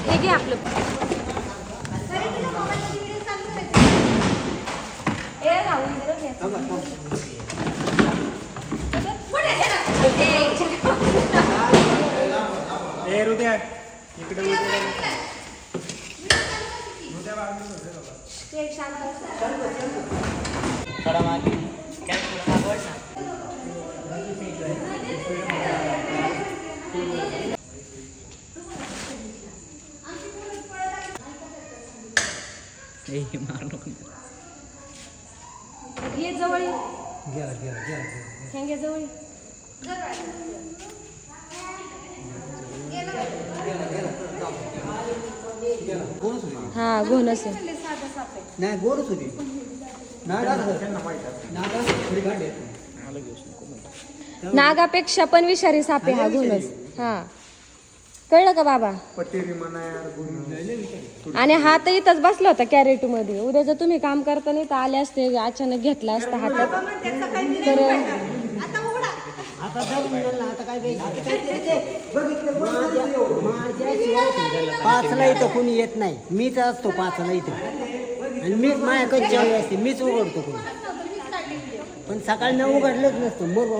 हे घे आपलं ये जवळ घ्या जवळ हा घोणस नाही गोरच होती नागापेक्षा पण विषारी साप आहे हा घोणस. हा कळलं का बाबा. आणि हा तर इथंच बसला होता कॅरेट मध्ये. उद्या जर तुम्ही काम करताना तर आले असते अचानक घेतला असता हातात तर पाचला इथं कोणी येत नाही. मीच असतो पाचला इथं आणि मीच माझ्याकडे जेवढी असते मीच उघडतो कोणी. पण सकाळी उघडलंच नसतं मग